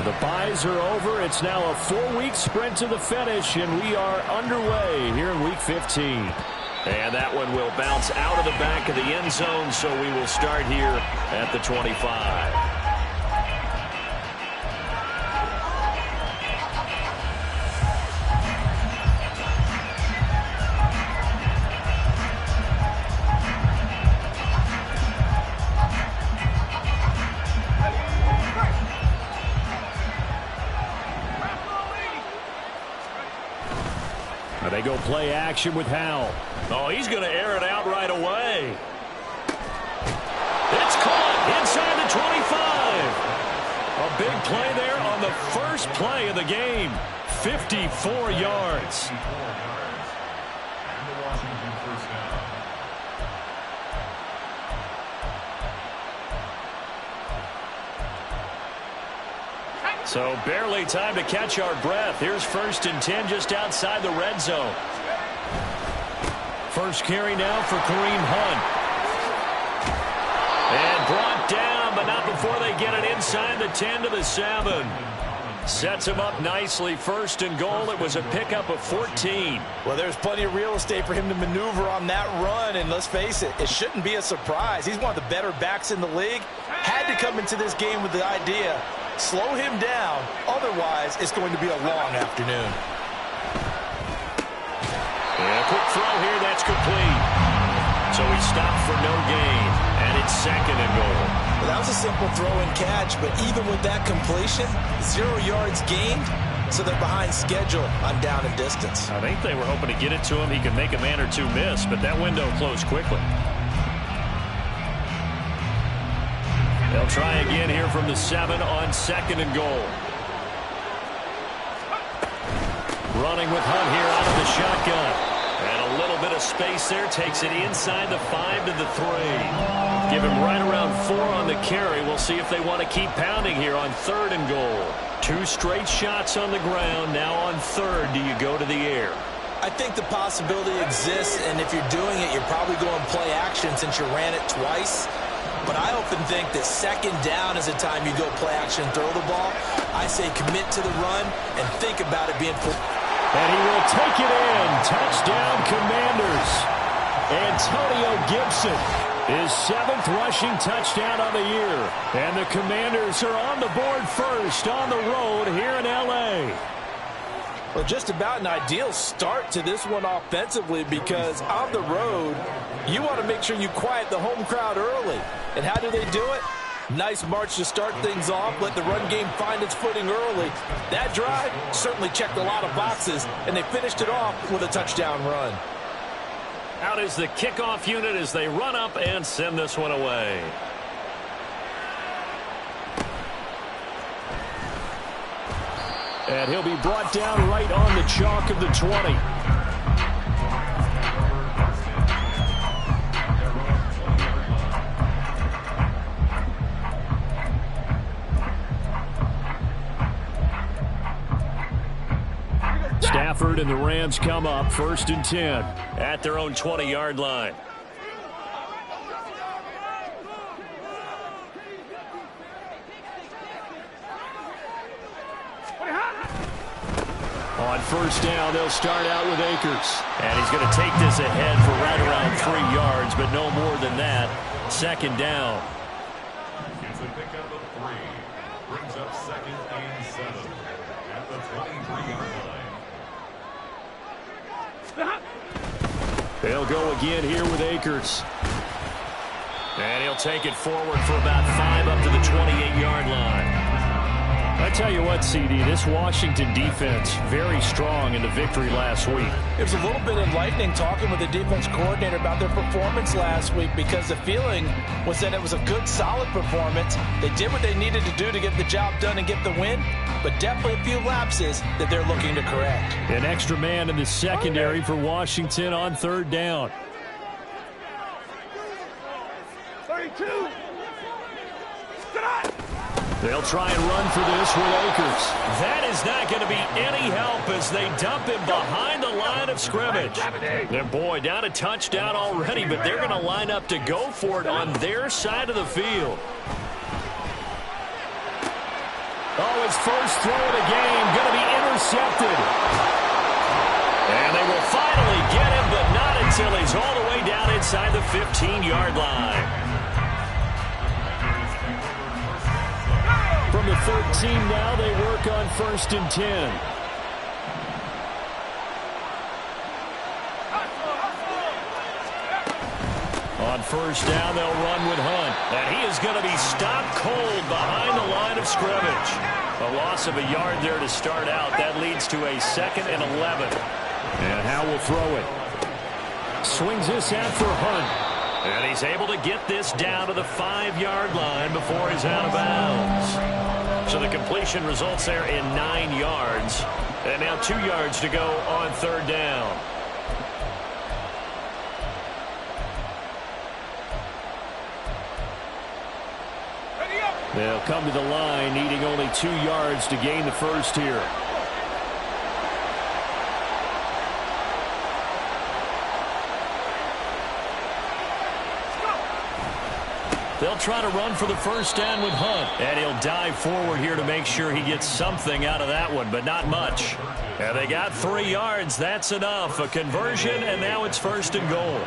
The byes are over. It's now a 4-week sprint to the finish, and we are underway here in Week 15. And that one will bounce out of the back of the end zone, so we will start here at the 25. They go play action with Howell. Oh, he's going to air it out right away. It's caught inside the 25. A big play there on the first play of the game. 54 yards. So barely time to catch our breath. Here's 1st and 10 just outside the red zone. First carry now for Kareem Hunt. And brought down, but not before they get it inside the 10 to the 7. Sets him up nicely. 1st and goal. It was a pickup of 14. Well, there's plenty of real estate for him to maneuver on that run, and let's face it, it shouldn't be a surprise. He's one of the better backs in the league. Had to come into this game with the idea, slow him down, otherwise it's going to be a long afternoon. And a quick throw here, that's complete. So he stopped for no gain, and it's 2nd and goal. Well, that was a simple throw and catch, but even with that completion, 0 yards gained, so they're behind schedule on down and distance. I think they were hoping to get it to him. He could make a man or two miss, but that window closed quickly. They'll try again here from the 7 on 2nd and goal. Running with Hunt here out of the shotgun. And a little bit of space there. Takes it inside the 5 to the 3. Give him right around 4 on the carry. We'll see if they want to keep pounding here on 3rd and goal. 2 straight shots on the ground. Now on 3rd, do you go to the air? I think the possibility exists, and if you're doing it, you're probably going play action since you ran it twice. But I often think that 2nd down is the time you go play action, throw the ball. I say commit to the run and think about it being full. And he will take it in. Touchdown, Commanders. Antonio Gibson, his 7th rushing touchdown on the year. And the Commanders are on the board first on the road here in L.A. Well, just about an ideal start to this one offensively, because on the road, you want to make sure you quiet the home crowd early. And how do they do it? Nice march to start things off. Let the run game find its footing early. That drive certainly checked a lot of boxes, and they finished it off with a touchdown run. Out is the kickoff unit as they run up and send this one away. And he'll be brought down right on the chalk of the 20. Stafford and the Rams come up 1st and 10 at their own 20-yard line. On 1st down, they'll start out with Akers. And he's going to take this ahead for right around 3 yards, but no more than that. 2nd down. It's a pickup of 3. Brings up 2nd and 7 at the 23-yard line. They'll go again here with Akers. And he'll take it forward for about 5 up to the 28-yard line. I tell you what, CD, this Washington defense, very strong in the victory last week. It was a little bit enlightening talking with the defense coordinator about their performance last week, because the feeling was that it was a good, solid performance. They did what they needed to do to get the job done and get the win, but definitely a few lapses that they're looking to correct. An extra man in the secondary for Washington on 3rd down. 32. They'll try and run for this with Akers. That is not going to be any help as they dump him behind the line of scrimmage. And boy, down a touchdown already, but they're going to line up to go for it on their side of the field. Oh, his first throw of the game going to be intercepted. And they will finally get him, but not until he's all the way down inside the 15-yard line. From the 13 now, they work on 1st and 10. On 1st down, they'll run with Hunt. And he is going to be stopped cold behind the line of scrimmage. A loss of a yard there to start out. That leads to a 2nd and 11. And Howe will throw it. Swings this out for Hunt. And he's able to get this down to the 5-yard line before he's out of bounds. So the completion results there in 9 yards. And now 2 yards to go on 3rd down. They'll come to the line, needing only 2 yards to gain the first here. They'll try to run for the 1st down with Hunt. And he'll dive forward here to make sure he gets something out of that one, but not much. And they got 3 yards. That's enough. A conversion, and now it's 1st and goal.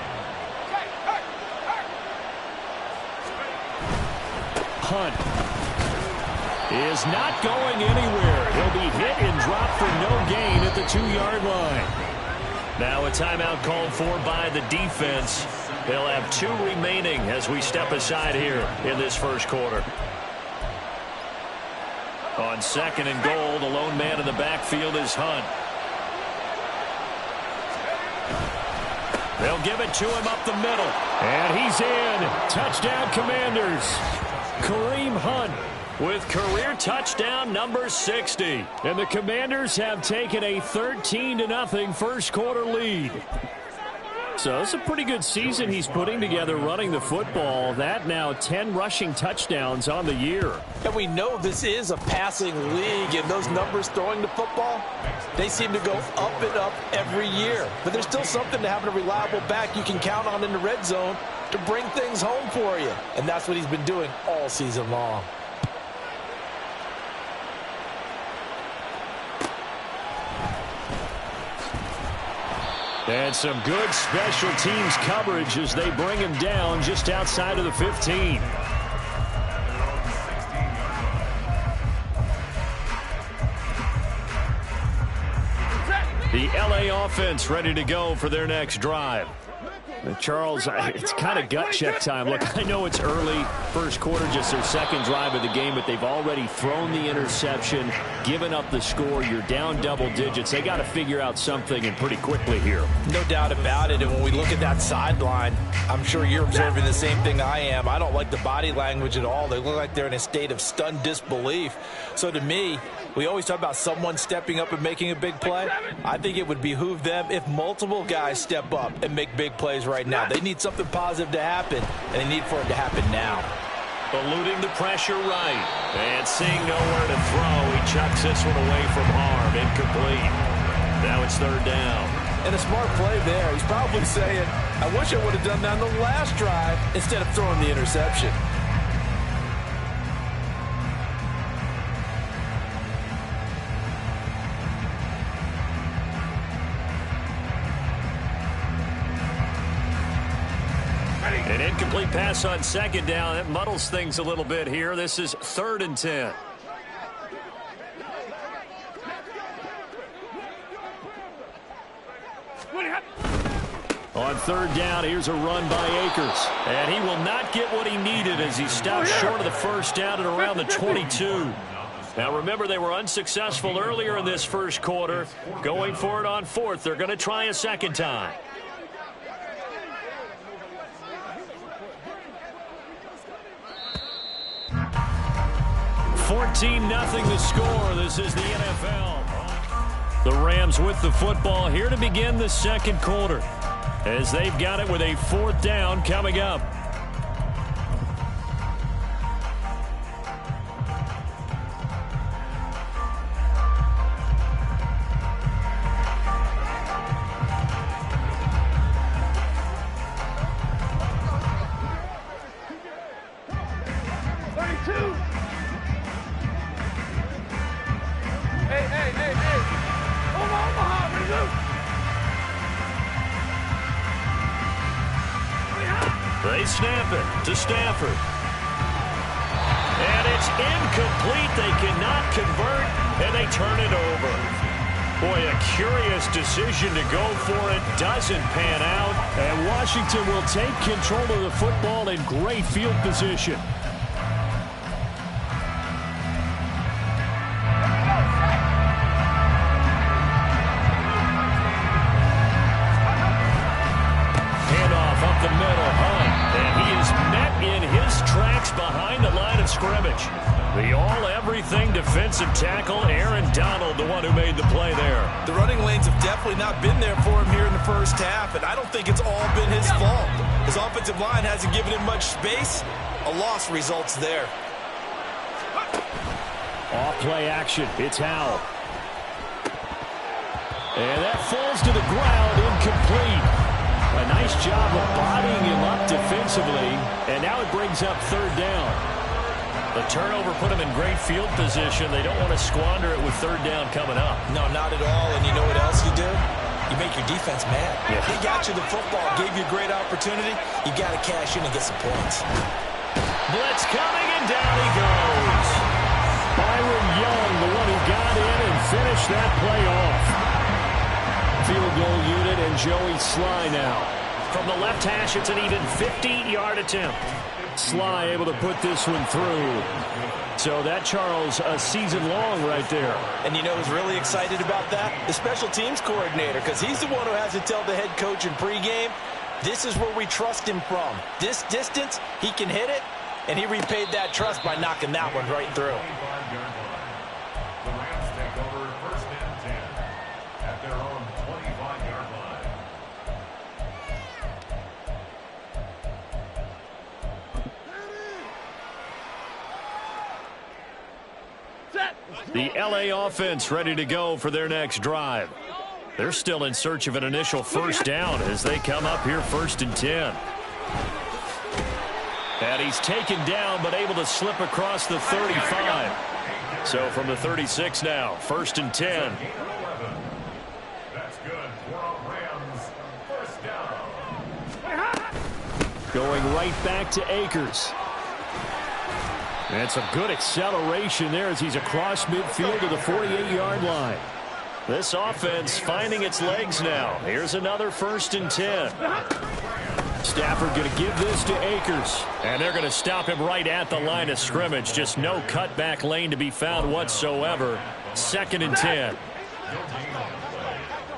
Hunt is not going anywhere. He'll be hit and dropped for no gain at the 2-yard line. Now a timeout called for by the defense. They'll have 2 remaining as we step aside here in this 1st quarter. On 2nd and goal, the lone man in the backfield is Hunt. They'll give it to him up the middle. And he's in. Touchdown, Commanders. Kareem Hunt with career touchdown number 60. And the Commanders have taken a 13-0 1st quarter lead. So it's a pretty good season he's putting together running the football. That now 10 rushing touchdowns on the year. And we know this is a passing league, and those numbers throwing the football, they seem to go up and up every year. But there's still something to having a reliable back you can count on in the red zone to bring things home for you. And that's what he's been doing all season long. And some good special teams coverage as they bring him down just outside of the 15. The LA offense ready to go for their next drive. Charles, it's kind of gut check time. Look, I know it's early, 1st quarter, just their 2nd drive of the game, but they've already thrown the interception, given up the score. You're down double digits. They got to figure out something, and pretty quickly here. No doubt about it. And when we look at that sideline, I'm sure you're observing the same thing I am. I don't like the body language at all. They look like they're in a state of stunned disbelief. So to me, we always talk about someone stepping up and making a big play. I think it would behoove them if multiple guys step up and make big plays right now. They need something positive to happen, and they need for it to happen now. Eluding the pressure right. And seeing nowhere to throw, he chucks this one away from harm. Incomplete. Now it's 3rd down. And a smart play there. He's probably saying, I wish I would have done that on the last drive instead of throwing the interception. An incomplete pass on 2nd down. That muddles things a little bit here. This is 3rd and 10. On 3rd down, here's a run by Akers. And he will not get what he needed as he stopped short of the 1st down at around the 22. Now remember, they were unsuccessful earlier in this 1st quarter. Going for it on 4th. They're going to try a 2nd time. 14-0 the score. This is the NFL. The Rams with the football here to begin the 2nd quarter, as they've got it with a 4th down coming up. They snap it to Stafford. And it's incomplete. They cannot convert, and they turn it over. Boy, a curious decision to go for it. Doesn't pan out. And Washington will take control of the football in great field position. Handoff up the middle, Hunt. And he is met in his tracks behind the line of scrimmage. The all-everything defensive tackle, Aaron Donald, the one who made the play there. The running lanes have definitely not been there for him here in the first half, and I don't think it's all been his fault. His offensive line hasn't given him much space. A loss results there. Off-play action. It's Howell. And that falls to the ground, incomplete. A nice job of bodying him up defensively, and now it brings up third down. The turnover put them in great field position. They don't want to squander it with third down coming up. No, not at all. And you know what else you do? You make your defense mad. Yeah. They got you the football, gave you a great opportunity. You got to cash in and get some points. Blitz coming, and down he goes. Byron Young, the one who got in and finished that play off. Field goal unit and Joey Sly now. From the left hash, it's an even 50-yard attempt. Sly able to put this one through. So that, Charles, a season long right there. And you know who's really excited about that? The special teams coordinator, because he's the one who has to tell the head coach in pregame, this is where we trust him from. This distance, he can hit it, and he repaid that trust by knocking that one right through. The Rams take over first and 10 at their own 25-yard line. The LA offense ready to go for their next drive. They're still in search of an initial first down as they come up here first and 10. And he's taken down but able to slip across the 35. So from the 36 now, first and 10. That's good for a Rams first down. Going right back to Akers. And some good acceleration there as he's across midfield to the 48-yard line. This offense finding its legs now. Here's another first and 10. Stafford going to give this to Akers. And they're going to stop him right at the line of scrimmage. Just no cutback lane to be found whatsoever. Second and 10.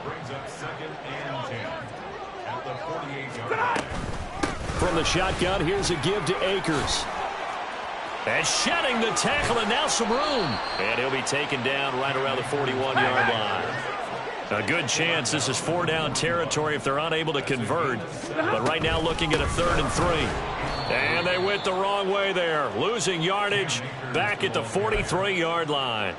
Brings up second and 10 at the 48-yard line. From the shotgun, here's a give to Akers. And shedding the tackle, and now some room. And he'll be taken down right around the 41-yard line. A good chance this is 4-down territory if they're unable to convert. But right now looking at a 3rd and 3. And they went the wrong way there. Losing yardage back at the 43-yard line.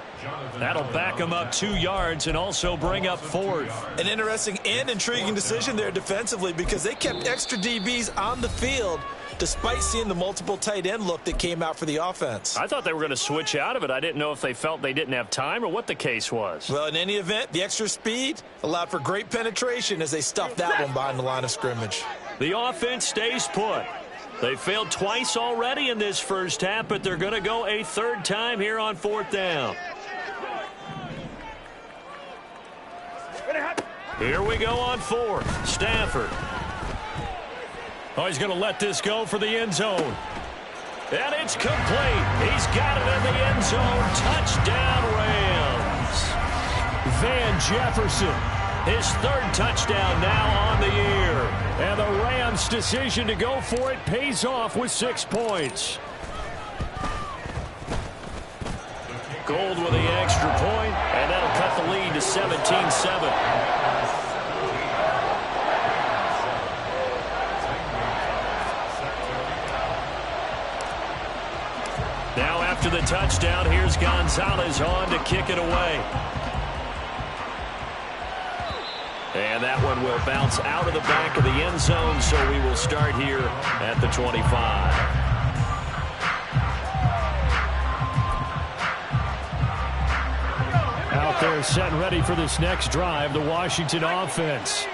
That'll back them up 2 yards and also bring up 4th. An interesting and intriguing decision there defensively because they kept extra DBs on the field despite seeing the multiple tight end look that came out for the offense. I thought they were going to switch out of it. I didn't know if they felt they didn't have time or what the case was. Well, in any event, the extra speed allowed for great penetration as they stuffed that one behind the line of scrimmage. The offense stays put. They failed twice already in this first half, but they're going to go a 3rd time here on 4th down. Here we go on 4th. Stafford. Oh, he's going to let this go for the end zone. And it's complete. He's got it in the end zone. Touchdown, Rams. Van Jefferson. His 3rd touchdown now on the year. And the Rams' decision to go for it pays off with 6 points. Gold with the extra point, and that'll cut the lead to 17-7. Now after the touchdown, here's Gonzalez on to kick it away. And that one will bounce out of the back of the end zone, so we will start here at the 25. Out there set and ready for this next drive, the Washington offense.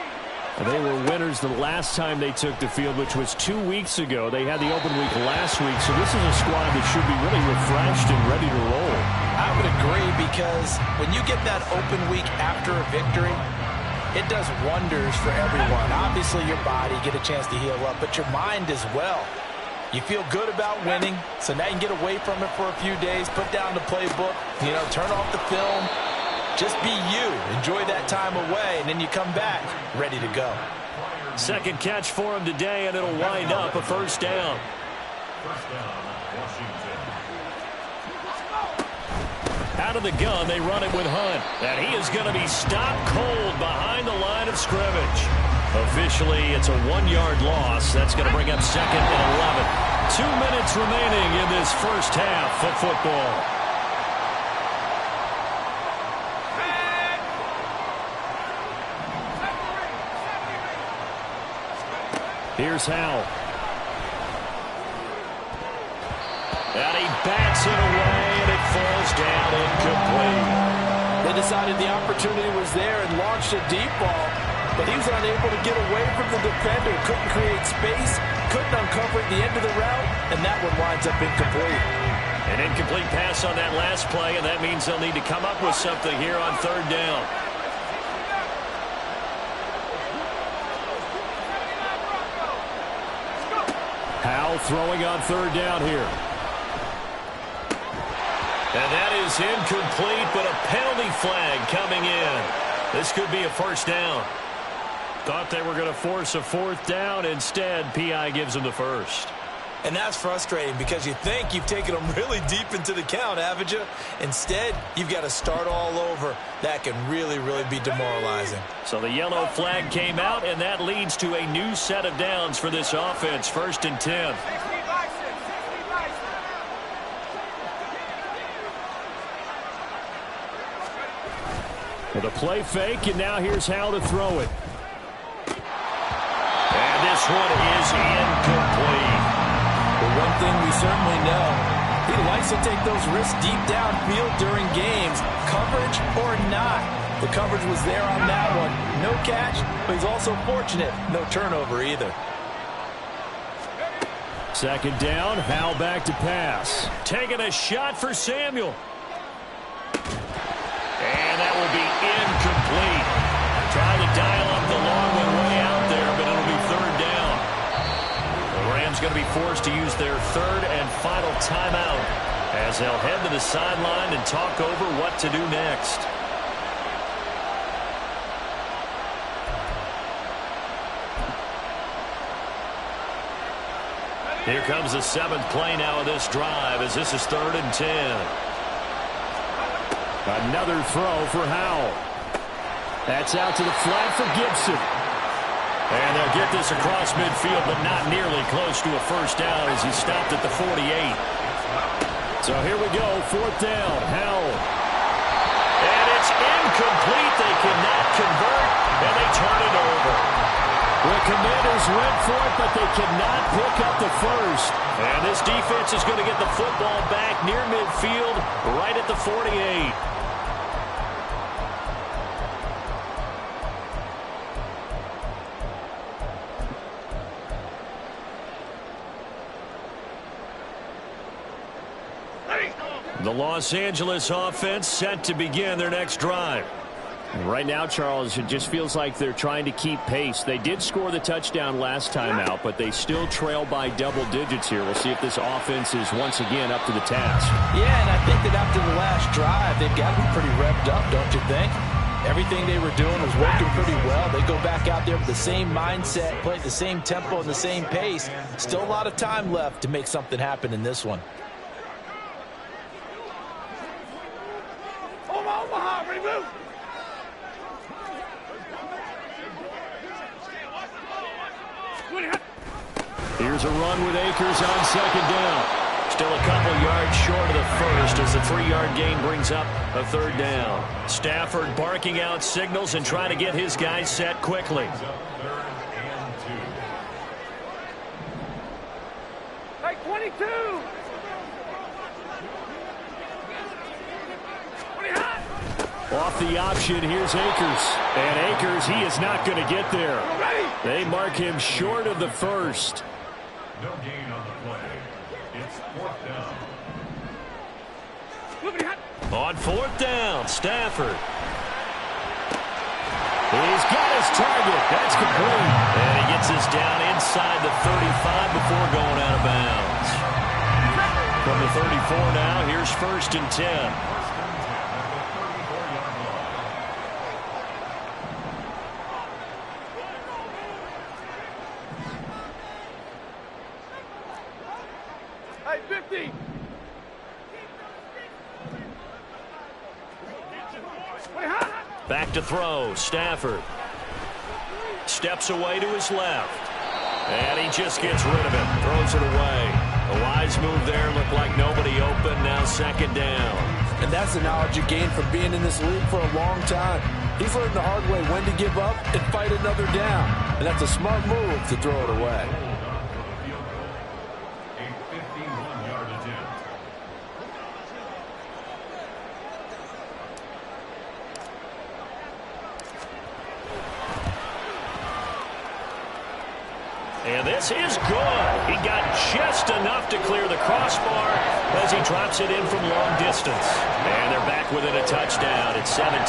They were winners the last time they took the field, which was 2 weeks ago. They had the open week last week, so this is a squad that should be really refreshed and ready to roll. I would agree, because when you get that open week after a victory, it does wonders for everyone. Obviously, your body, get a chance to heal up, but your mind as well. You feel good about winning, so now you can get away from it for a few days, put down the playbook, turn off the film. Just be you. Enjoy that time away, and then you come back ready to go. Second catch for him today, and it'll wind up a first down. First down, Washington. Out of the gun, they run it with Hunt. And he is going to be stopped cold behind the line of scrimmage. Officially, it's a 1-yard loss. That's going to bring up second and 11. 2 minutes remaining in this first half of football. Here's Howell. And he bats it away, and it falls down incomplete. They decided the opportunity was there and launched a deep ball, but he was unable to get away from the defender. Couldn't create space, couldn't uncover at the end of the route, and that one winds up incomplete. An incomplete pass on that last play, and that means they'll need to come up with something here on third down. Howell throwing on third down here. And that is incomplete, but a penalty flag coming in. This could be a first down. Thought they were going to force a fourth down. Instead, P.I. gives them the first. And that's frustrating, because you think you've taken them really deep into the count, haven't you? Instead, you've got to start all over. That can really, really be demoralizing. So the yellow flag came out, and that leads to a new set of downs for this offense. First and 10. With a play fake, and now here's how to throw it. And this one is incomplete. But one thing we certainly know, he likes to take those risks deep downfield during games, coverage or not. The coverage was there on that one. No catch, but he's also fortunate. No turnover either. Second down, Howell back to pass. Taking a shot for Samuel. And that will be incomplete. Trying to dial up the long one way out there, but it'll be third down. The Rams going to be forced to use their third and final timeout as they'll head to the sideline and talk over what to do next. Here comes the 7th play now of this drive, as this is 3rd and 10. Another throw for Howell. That's out to the flat for Gibson. And they'll get this across midfield, but not nearly close to a first down as he stopped at the 48. So here we go, 4th down, Howell. And it's incomplete. They cannot convert, and they turn it over. The Commanders went for it, but they cannot pick up the first. And this defense is going to get the football back near midfield, right at the 48. The Los Angeles offense set to begin their next drive. And right now, Charles, it just feels like they're trying to keep pace. They did score the touchdown last time out, but they still trail by double digits here. We'll see if this offense is once again up to the task. Yeah, and I think that after the last drive, they've got to be pretty revved up, don't you think? Everything they were doing was working pretty well. They go back out there with the same mindset, play at the same tempo and the same pace. Still a lot of time left to make something happen in this one. Omaha, ready, move. Here's a run with Akers on second down. Still a couple yards short of the first as the 3-yard gain brings up a third down. Stafford barking out signals and trying to get his guys set quickly. Hey, 22. Off the option, here's Akers. And Akers, he is not going to get there. They mark him short of the first. No gain on the play. It's 4th down. On 4th down, Stafford. He's got his target. That's complete. And he gets this down inside the 35 before going out of bounds. From the 34 now, here's 1st and 10. Hey, 50. Back to throw, Stafford. Steps away to his left. And he just gets rid of it, throws it away. A wise move there, looked like nobody open, now 2nd down. And that's the knowledge you gain from being in this league for a long time. He's learned the hard way when to give up and fight another down. And that's a smart move to throw it away. A 51-yard attempt. And this is good. He got just enough to clear the crossbar as he drops it in from long distance. And they're back within a touchdown. It's 17-10.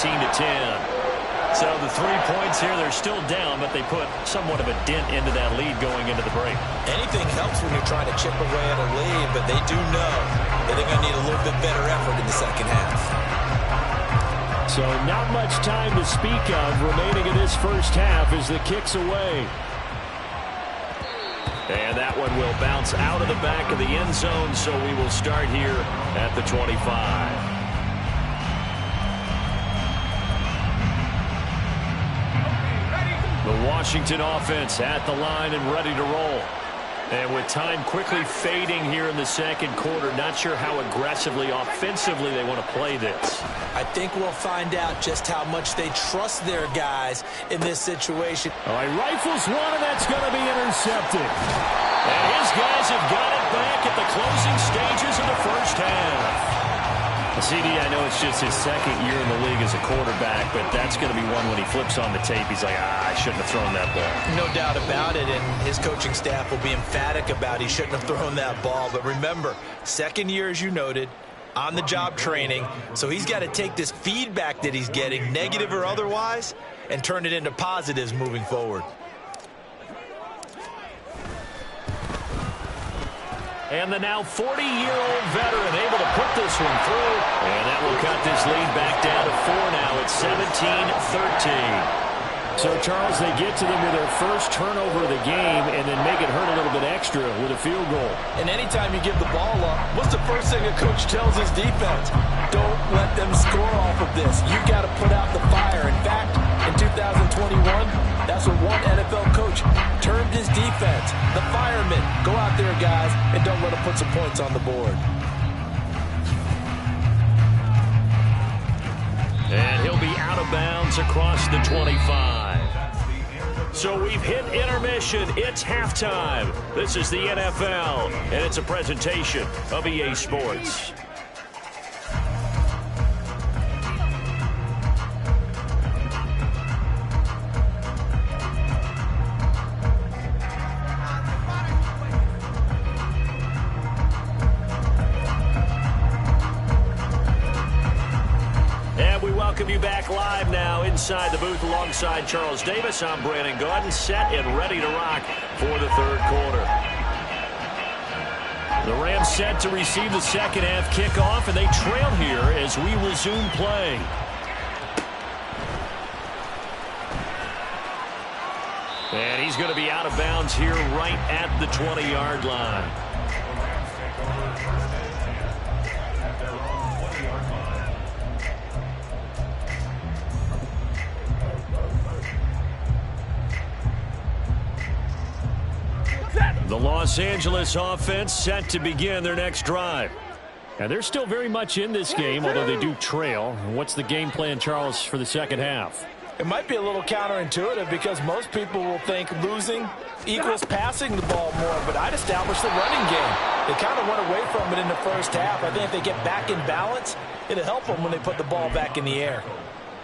So the 3 points here, they're still down, but they put somewhat of a dent into that lead going into the break. Anything helps when you're trying to chip away at a lead, but they do know that they're going to need a little bit better effort in the second half. So not much time to speak of remaining in this first half as the kick's away. And that one will bounce out of the back of the end zone, so we will start here at the 25. The Washington offense at the line and ready to roll. And with time quickly fading here in the second quarter, not sure how aggressively, offensively they want to play this. I think we'll find out just how much they trust their guys in this situation. All right, rifles one, and that's going to be intercepted. And his guys have got it back at the closing stages of the first half. CD, I know it's just his 2nd year in the league as a quarterback, but that's going to be one when he flips on the tape. He's like, I shouldn't have thrown that ball. No doubt about it, and his coaching staff will be emphatic about he shouldn't have thrown that ball. But remember, 2nd year, as you noted, on-the-job training, so he's got to take this feedback that he's getting, negative or otherwise, and turn it into positives moving forward. And the now 40-year-old veteran able to put this one through. And that will cut this lead back down to 4 now. It's 17-13. So, Charles, they get to them with their first turnover of the game and then make it hurt a little bit extra with a field goal. And anytime you give the ball up, what's the first thing a coach tells his defense? Don't let them score off of this. You've got to put out the fire. In fact, in 2021, that's what one NFL coach termed his defense. The firemen. Go out there, guys, and don't let them put some points on the board. And he'll be out of bounds across the 25. So we've hit intermission. It's halftime. This is the NFL, and it's a presentation of EA Sports. Welcome you back live now inside the booth alongside Charles Davis. I'm Brandon Gaudin, set and ready to rock for the third quarter. The Rams set to receive the second half kickoff, and they trail here as we resume play. And he's going to be out of bounds here right at the 20-yard line. The Los Angeles offense set to begin their next drive. And they're still very much in this game, although they do trail. What's the game plan, Charles, for the second half? It might be a little counterintuitive because most people will think losing equals passing the ball more, but I'd establish the running game. They kind of went away from it in the first half. I think if they get back in balance, it'll help them when they put the ball back in the air.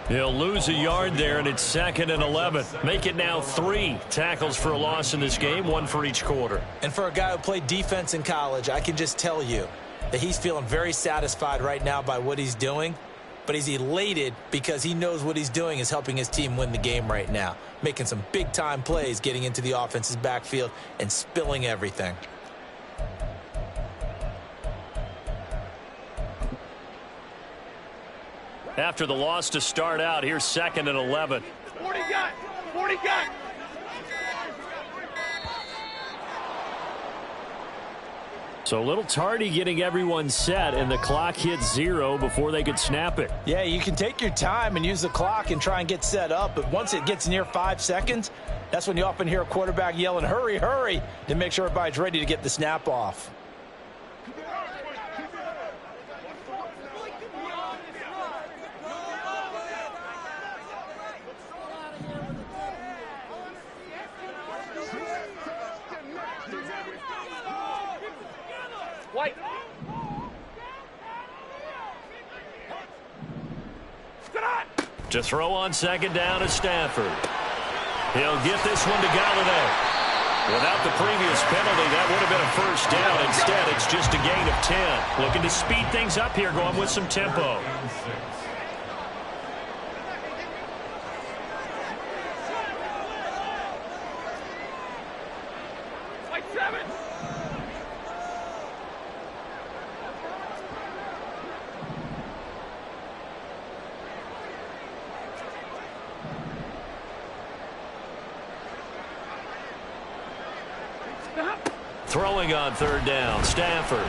He'll lose a yard there, and it's 2nd and 11. Make it now 3 tackles for a loss in this game, 1 for each quarter. And for a guy who played defense in college, I can just tell you that he's feeling very satisfied right now by what he's doing. But he's elated because he knows what he's doing is helping his team win the game right now. Making some big-time plays, getting into the offense's backfield, and spilling everything. After the loss to start out, here's 2nd and 11. 40 got! 40 got! So a little tardy getting everyone set, and the clock hit 0 before they could snap it. Yeah, you can take your time and use the clock and try and get set up, but once it gets near 5 seconds, that's when you often hear a quarterback yelling, hurry, hurry, to make sure everybody's ready to get the snap off. White. To throw on 2nd down is Stafford. He'll get this one to Galladay. Without the previous penalty, that would have been a 1st down. Instead, it's just a gain of 10. Looking to speed things up here, going with some tempo. White 7. Throwing on 3rd down, Stafford.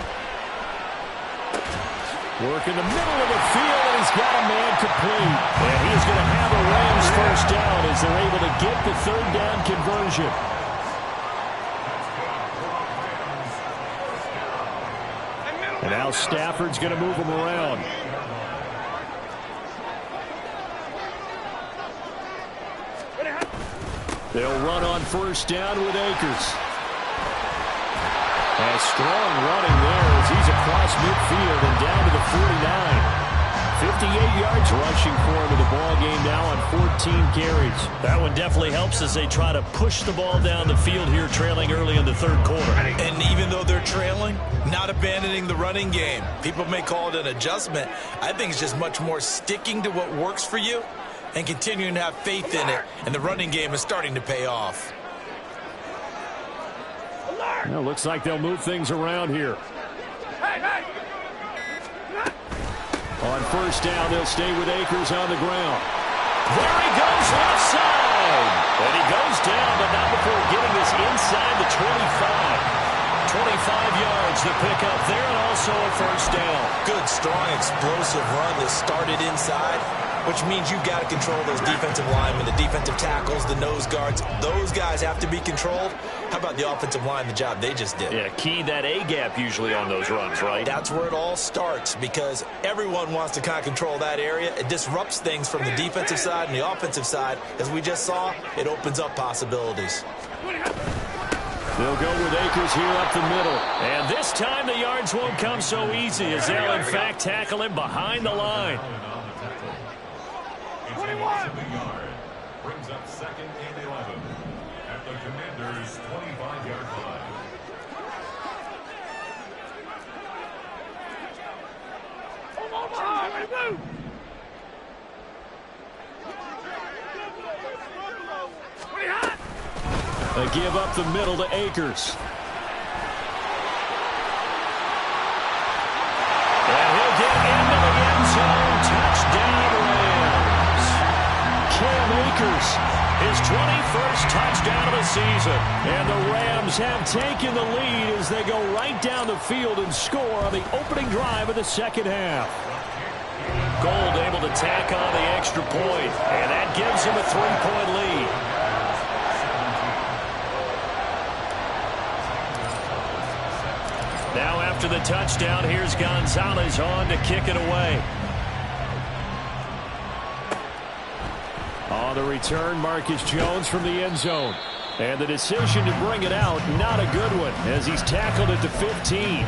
Work in the middle of the field, and he's got a man complete. And he's going to have a Rams 1st down as they're able to get the 3rd down conversion. And now Stafford's going to move him around. They'll run on 1st down with Akers. A strong running there as he's across midfield and down to the 49. 58 yards rushing for him in the ball game now on 14 carries. That one definitely helps as they try to push the ball down the field here, trailing early in the 3rd quarter. And even though they're trailing, not abandoning the running game. People may call it an adjustment. I think it's just much more sticking to what works for you and continuing to have faith in it. And the running game is starting to pay off. Well, looks like they'll move things around here. On 1st down, they'll stay with Akers on the ground. There he goes, left side. And he goes down, but not before getting this inside the 25. 25 yards to pick up there, and also a 1st down. Good, strong, explosive run that started inside, which means you've got to control those defensive linemen, the defensive tackles, the nose guards. Those guys have to be controlled. How about the offensive line, the job they just did? Yeah, key that A-gap usually on those runs, right? That's where it all starts because everyone wants to kind of control that area. It disrupts things from the defensive side and the offensive side. As we just saw, it opens up possibilities. They'll go with Akers here up the middle. And this time the yards won't come so easy as they'll, in fact, tackle him behind the line. 21. Brings up 2nd and 11 at the Commanders' 25-yard line. They give up the middle to Akers. And he'll get into the end zone. Touchdown, Rams. Cam Akers, his 21st touchdown of the season. And the Rams have taken the lead as they go right down the field and score on the opening drive of the 2nd half. Gold able to tack on the extra point, and that gives him a 3-point lead. Now after the touchdown, here's Gonzalez on to kick it away. On the return, Marcus Jones from the end zone. And the decision to bring it out, not a good one, as he's tackled at the 15.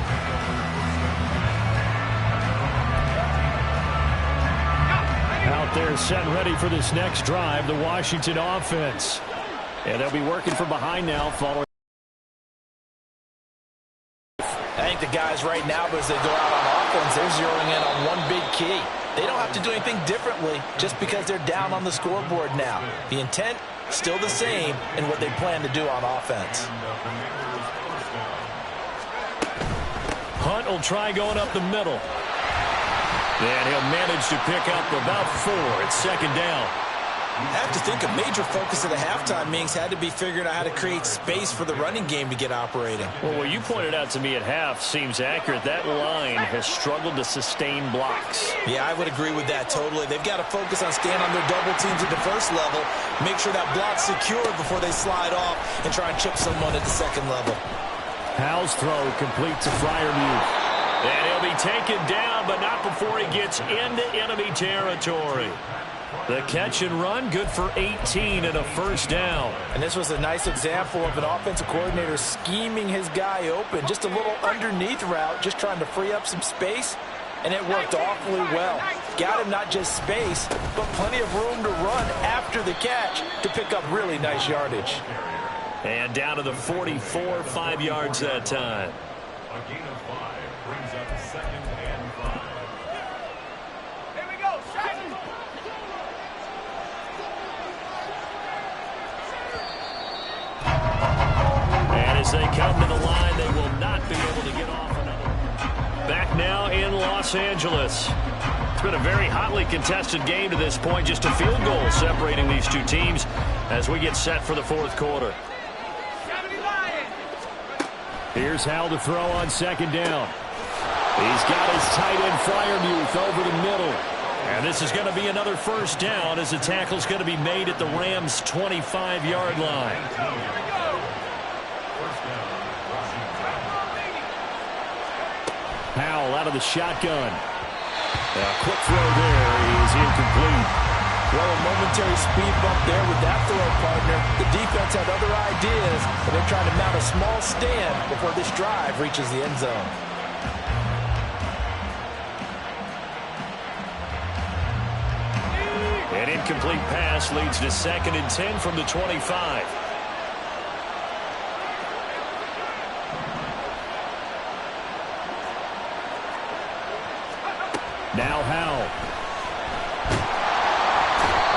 Out there set ready for this next drive, the Washington offense. And they'll be working from behind now following. I think the guys right now, as they go out on offense, they're zeroing in on one big key. They don't have to do anything differently just because they're down on the scoreboard now. The intent, still the same in what they plan to do on offense. Hunt will try going up the middle. And he'll manage to pick up about 4. It's second down. I have to think a major focus of the halftime meetings had to be figuring out how to create space for the running game to get operating. Well, what you pointed out to me at half seems accurate. That line has struggled to sustain blocks. Yeah, I would agree with that totally. They've got to focus on staying on their double teams at the first level, make sure that block's secure before they slide off and try and chip someone at the second level. Howell's throw complete to Freiermuth. And he'll be taken down, but not before he gets into enemy territory. The catch and run, good for 18 and a first down. And this was a nice example of an offensive coordinator scheming his guy open. Just a little underneath route, just trying to free up some space, and it worked awfully well. Got him not just space, but plenty of room to run after the catch to pick up really nice yardage. And down to the 44, 5 yards that time. A gain of 5 brings up second and 5. Here we go, Shaggy. And as they come to the line, they will not be able to get off another. Back now in Los Angeles. It's been a very hotly contested game to this point. Just a field goal separating these two teams as we get set for the fourth quarter. Here's Howell to throw on second down. He's got his tight end Freiermuth over the middle. And this is going to be another first down as the tackle's going to be made at the Rams' 25-yard line. Howell out of the shotgun. A quick throw there is incomplete. Well, a momentary speed bump there with that throw, partner. The defense had other ideas, and they're trying to mount a small stand before this drive reaches the end zone. An incomplete pass leads to 2nd and 10 from the 25. Now Howell.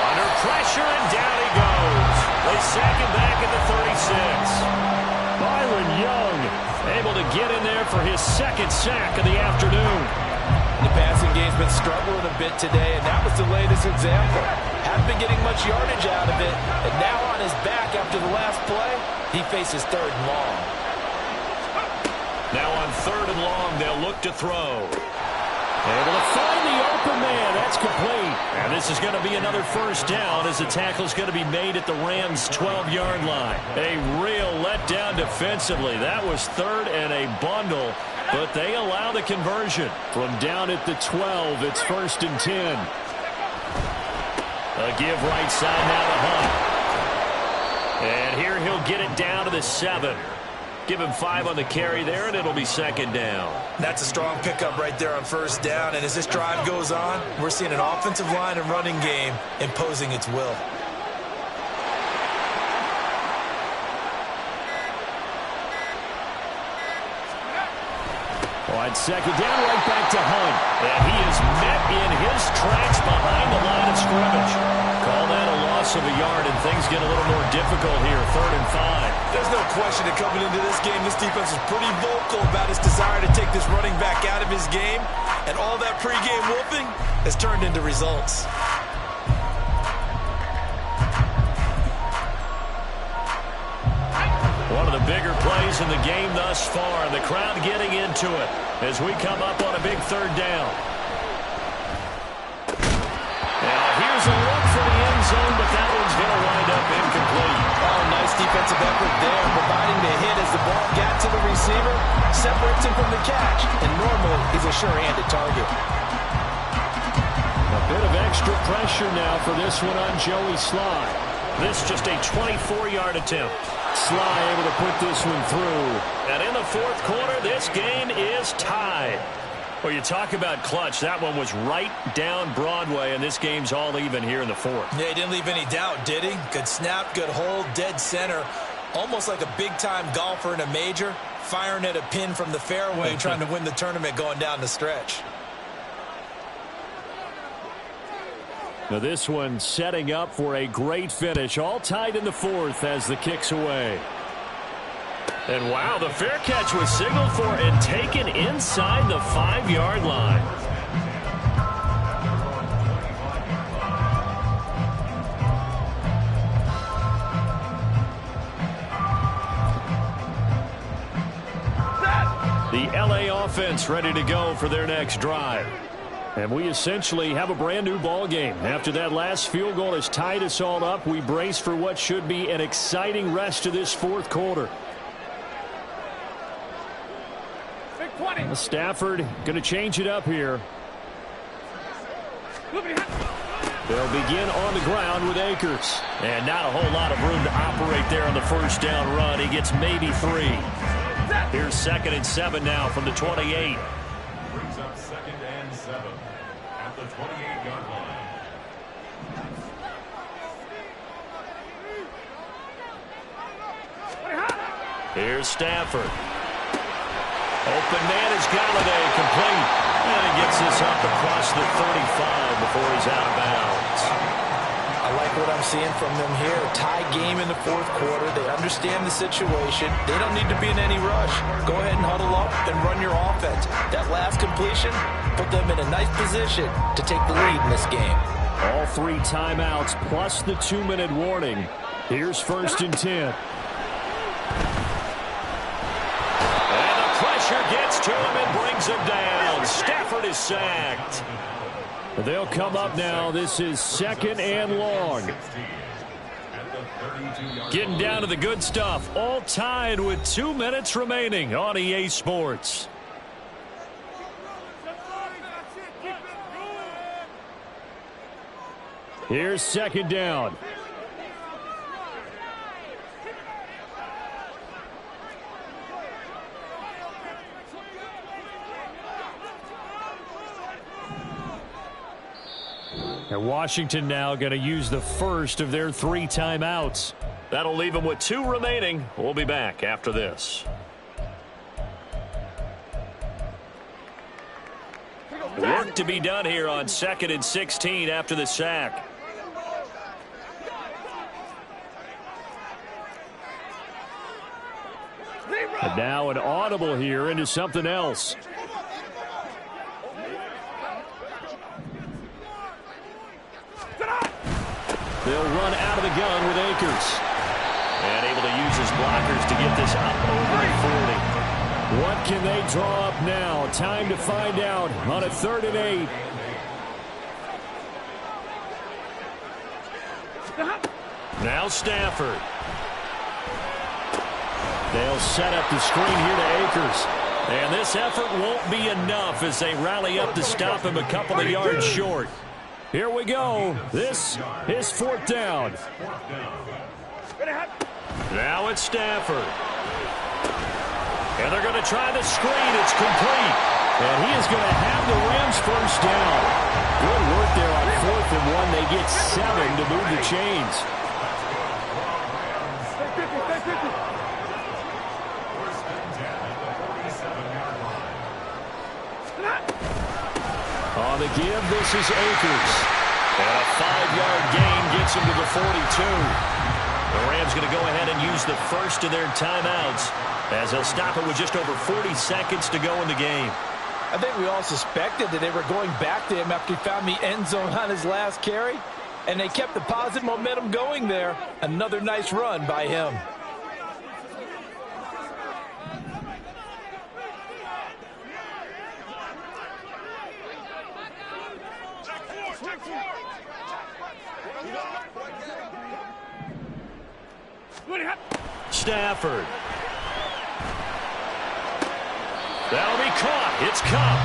Under pressure, and down he goes. They sack him back at the 36. Byron Young Able to get in there for his 2nd sack of the afternoon. The passing game's been struggling a bit today, and that was the latest example. Hadn't been getting much yardage out of it, and now on his back after the last play, he faces 3rd and long. Now on 3rd and long, they'll look to throw. able to find the open man. That's complete. And this is going to be another first down as the tackle is going to be made at the Rams' 12-yard line. A real letdown defensively. That was 3rd and a bundle, but they allow the conversion. From down at the 12, it's 1st and 10. A give right side now to Hunt. And here he'll get it down to the 7. Give him 5 on the carry there, and it'll be 2nd down. That's a strong pickup right there on 1st down. And as this drive goes on, we're seeing an offensive line and running game imposing its will. On 2nd down, right back to Hunt. And he is met in his tracks behind the line of scrimmage. Call that a loss of a yard, and things get a little more difficult here. 3rd and 5. There's no question that coming into this game, this defense is pretty vocal about its desire to take this running back out of his game. And all that pregame whooping has turned into results. One of the bigger plays in the game thus far. The crowd getting into it as we come up on a big 3rd down. Now here's a look for the end zone, but that one's going to wind up incomplete. Oh, nice defensive effort there, providing the hit as the ball got to the receiver, separates him from the catch, and normally he's a sure-handed target. A bit of extra pressure now for this one on Joey Sly. This just a 24-yard attempt. Sly able to put this one through. And in the 4th quarter, this game is tied. Well, you talk about clutch. That one was right down Broadway, and this game's all even here in the fourth. Yeah, he didn't leave any doubt, did he? Good snap, good hold, dead center. Almost like a big-time golfer in a major, firing at a pin from the fairway, trying to win the tournament going down the stretch. Now this one setting up for a great finish. All tied in the fourth as the kick's away. And wow, the fair catch was signaled for and taken inside the 5-yard line. The LA offense ready to go for their next drive. And we essentially have a brand new ball game. After that last field goal has tied us all up, we brace for what should be an exciting rest of this fourth quarter. Stafford going to change it up here. They'll begin on the ground with Akers. And not a whole lot of room to operate there on the first down run. He gets maybe 3. Here's 2nd and 7 now from the 28. Brings up 2nd and 7 at the 28-yard line. Here's Stafford. Open man is Galladay, complete. And he gets this up across the 35 before he's out of bounds. I like what I'm seeing from them here. Tie game in the fourth quarter. They understand the situation. They don't need to be in any rush. Go ahead and huddle up and run your offense. That last completion put them in a nice position to take the lead in this game. All 3 timeouts plus the 2-minute warning. Here's 1st and 10. Gets to him and brings him down. Stafford is sacked. They'll come up now. This is 2nd and long. Getting down to the good stuff. All tied with 2 minutes remaining on EA Sports. Here's 2nd down. And Washington now going to use the first of their 3 timeouts. That'll leave them with 2 remaining. We'll be back after this. Work to be done here on 2nd and 16 after the sack. And now an audible here into something else. They'll run out of the gun with Akers. And able to use his blockers to get this up over the 40. What can they draw up now? Time to find out on a 3rd and 8. Now Stafford. They'll set up the screen here to Akers. And this effort won't be enough as they rally up to stop him a couple of yards short. Here we go. This is 4th down. Now it's Stafford. And they're going to try the screen. It's complete. And he is going to have the Rams first down. Good work there on 4th and 1. They get 7 to move the chains. On the give, this is Akers. And a 5-yard gain gets him to the 42. The Rams going to go ahead and use the first of their timeouts as they'll stop it with just over 40 seconds to go in the game. I think we all suspected that they were going back to him after he found the end zone on his last carry, and they kept the positive momentum going there. Another nice run by him. Stafford. That'll be caught. It's Cup.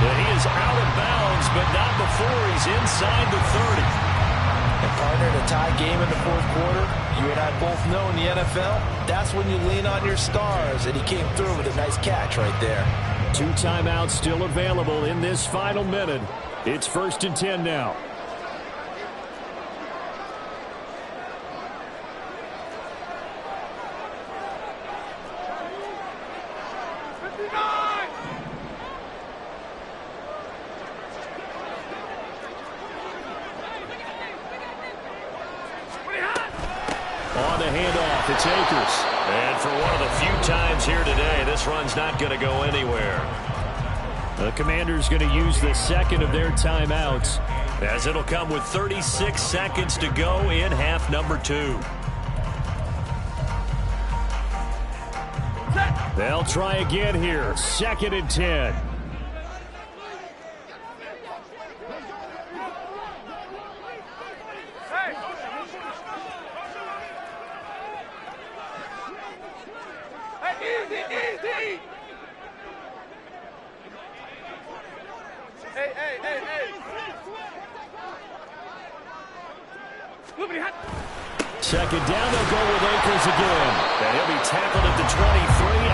And he is out of bounds, but not before he's inside the 30. And partner, in a tie game in the fourth quarter, you and I both know in the NFL, that's when you lean on your stars, and he came through with a nice catch right there. 2 timeouts still available in this final minute. It's 1st and 10 now. On the handoff, it's Akers. And for one of the few times here today, this run's not going to go anywhere. The Commanders going to use the second of their timeouts, as it'll come with 36 seconds to go in half number 2. They'll try again here. 2nd and 10. Second down, they'll go with Akers again. And he'll be tackled at the 23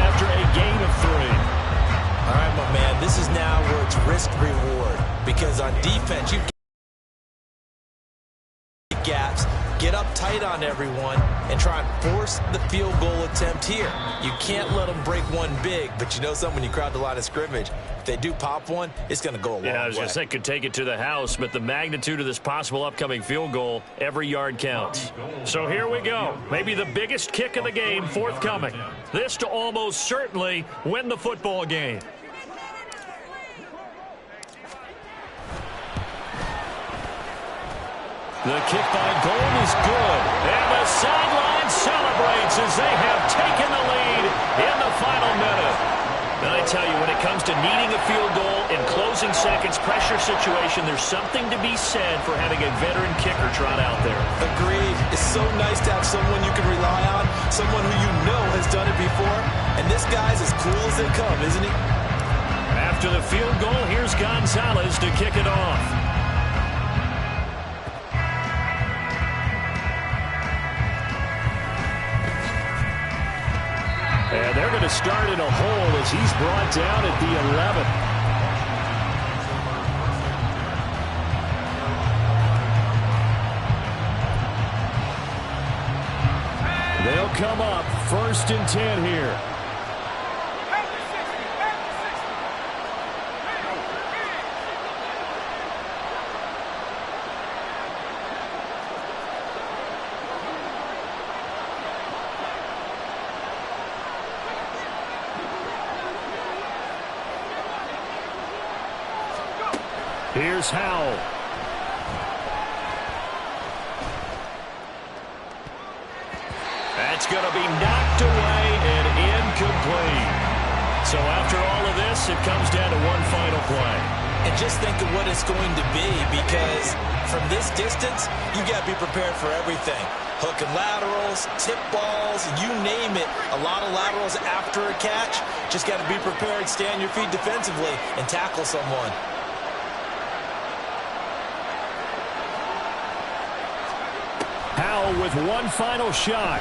after a gain of 3. All right, my man, this is now where it's risk-reward. Because on defense, you get gaps, get up tight on everyone, and try and force the field goal attempt here. You can't let them break one big, but you know something, when you crowd the line of scrimmage, if they do pop one, it's going to go a long way. Yeah, I was going to say, could take it to the house, but the magnitude of this possible upcoming field goal, every yard counts. So here we go. Maybe the biggest kick of the game forthcoming. This to almost certainly win the football game. The kick by Gold is good. And the sideline celebrates as they have taken the lead in the final minute. And I tell you, when it comes to needing a field goal in closing seconds, pressure situation, there's something to be said for having a veteran kicker trot out there. Agreed. It's so nice to have someone you can rely on, someone who you know has done it before. And this guy's as cool as they come, isn't he? After the field goal, here's Gonzalez to kick it off. And they're going to start in a hole as he's brought down at the 11. They'll come up 1st and 10 here. Here's Howell. That's going to be knocked away and incomplete. So after all of this, it comes down to one final play. And just think of what it's going to be, because from this distance, you got to be prepared for everything. Hook and laterals, tip balls, you name it. A lot of laterals after a catch. Just got to be prepared, stay on your feet defensively, and tackle someone. Howell with one final shot.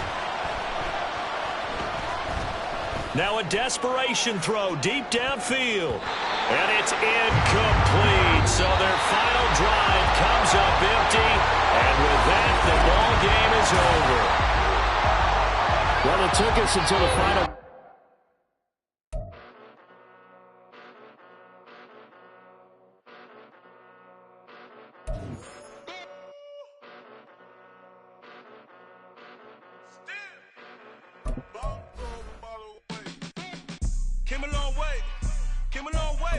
Now a desperation throw deep downfield. And it's incomplete. So their final drive comes up empty. And with that, the ball game is over. Well, it took us until the final. Came a long way.